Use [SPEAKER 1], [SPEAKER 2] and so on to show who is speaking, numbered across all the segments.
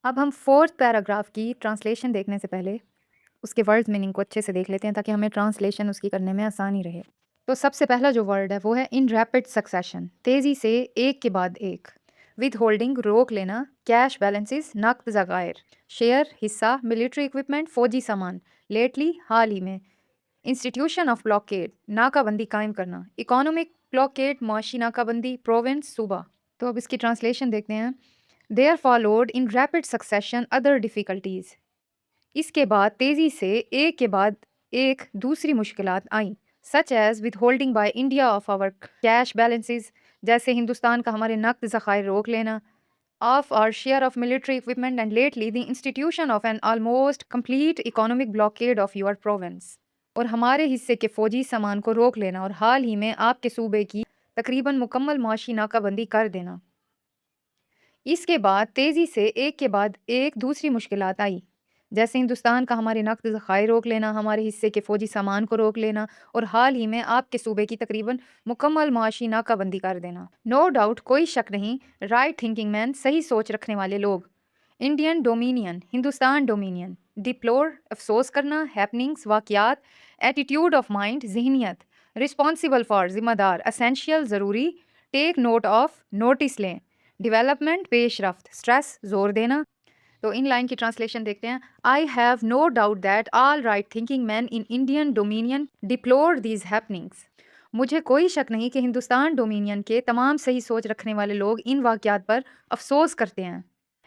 [SPEAKER 1] اب ہم fourth paragraph کی ٹرانسلیشن دیکھنے سے پہلے اس کے ورڈز میننگ کو اچھے سے دیکھ لیتے ہیں تاکہ ہمیں ٹرانسلیشن اس کی کرنے میں آسانی رہے. تو سب سے پہلا جو ورڈ ہے وہ ہے ان ریپڈ سکسیشن، تیزی سے ایک کے بعد ایک. ود ہولڈنگ روک لینا، کیش بیلنسز نقد ذخائر، شیئر حصہ، ملٹری اکوپمنٹ فوجی سامان، لیٹلی حال ہی میں، انسٹیٹیوشن آف بلاکیڈ ناکہ بندی قائم کرنا، اکانومک بلاکیڈ معاشی ناکہ بندی، پروونس صوبہ. تو اب اس کی ٹرانسلیشن دیکھتے ہیں. دیر فالوڈ ان ریپڈ سکسیشن ادر ڈیفیکلٹیز، اس کے بعد تیزی سے ایک کے بعد ایک دوسری مشکلات آئیں. Such as withholding by India of our cash balances, جیسے ہندوستان کا ہمارے نقد ذخائر روک لینا، of our share of military equipment and lately the institution of an almost complete economic blockade of your province, اور ہمارے حصے کے فوجی سامان کو روک لینا اور حال ہی میں آپ کے صوبے کی تقریباً مکمل معاشی ناکہ بندی کر دینا. اس کے بعد تیزی سے ایک کے بعد ایک دوسری مشکلات آئی، جیسے ہندوستان کا ہمارے نقد ذخائر روک لینا، ہمارے حصے کے فوجی سامان کو روک لینا اور حال ہی میں آپ کے صوبے کی تقریباً مکمل معاشی ناکہ بندی کر دینا. نو ڈاؤٹ، کوئی شک نہیں، رائٹ تھنکنگ مین، صحیح سوچ رکھنے والے لوگ. Indian dominion, Hindustan dominion. Deplore, افسوس کرنا، ہیپننگز واقعات. ایٹیٹیوڈ آف مائنڈ، ذہنیت. رسپانسیبل فار، ذمہ دار. اسینشیل، ضروری. ٹیک نوٹ آف، نوٹس لیں. ڈیولپمنٹ، پیش رفت. اسٹریس، زور دینا. تو ان لائن کی ٹرانسلیشن دیکھتے ہیں. I have no doubt that all right thinking men in Indian dominion deplore these happenings. مجھے کوئی شک نہیں کہ ہندوستان ڈومینین کے تمام صحیح سوچ رکھنے والے لوگ ان واقعات پر افسوس کرتے ہیں.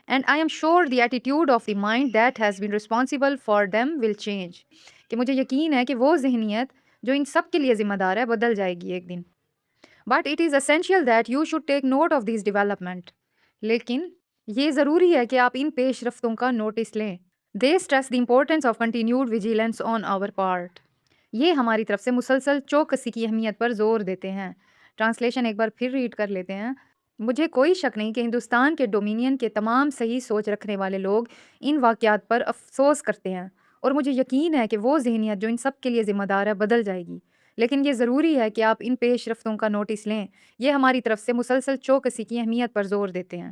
[SPEAKER 1] And I am sure the attitude of the mind that has been responsible for them will change. کہ مجھے یقین ہے کہ وہ ذہنیت جو ان سب کے لیے ذمہ دار ہے بدل جائے گی ایک دن. But it is essential that you should take note of these development. لیکن یہ ضروری ہے کہ آپ ان پیش رفتوں کا نوٹس لیں. They stress the importance of continued vigilance on our part. یہ ہماری طرف سے مسلسل چوکسی کی اہمیت پر زور دیتے ہیں. ٹرانسلیشن ایک بار پھر ریڈ کر لیتے ہیں. مجھے کوئی شک نہیں کہ ہندوستان کے ڈومینین کے تمام صحیح سوچ رکھنے والے لوگ ان واقعات پر افسوس کرتے ہیں، اور مجھے یقین ہے کہ وہ ذہنیت جو ان سب کے لیے ذمہ دار ہے بدل جائے گی. لیکن یہ ضروری ہے کہ آپ ان پیش رفتوں کا نوٹس لیں. یہ ہماری طرف سے مسلسل چوکسی کی اہمیت پر زور دیتے ہیں.